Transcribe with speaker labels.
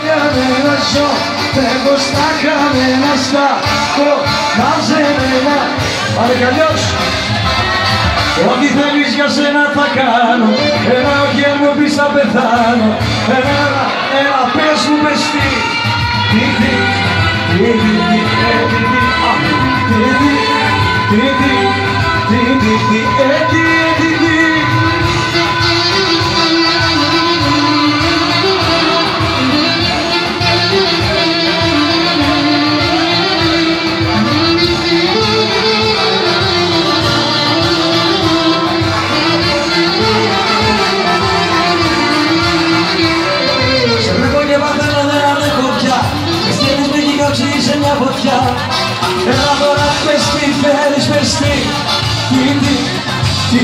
Speaker 1: καμένα ζω, φεύγω στα καμένα, στα μαζεμένα. Πάρε κι αλλιώς. Ό,τι θέλεις για σένα θα κάνω, ένα όχι αν μου πεις θα πεθάνω. Ένα πες μου πες τι, σε μια φωτιά. Έλα τώρα πες τι θέλεις, πες τι. Τι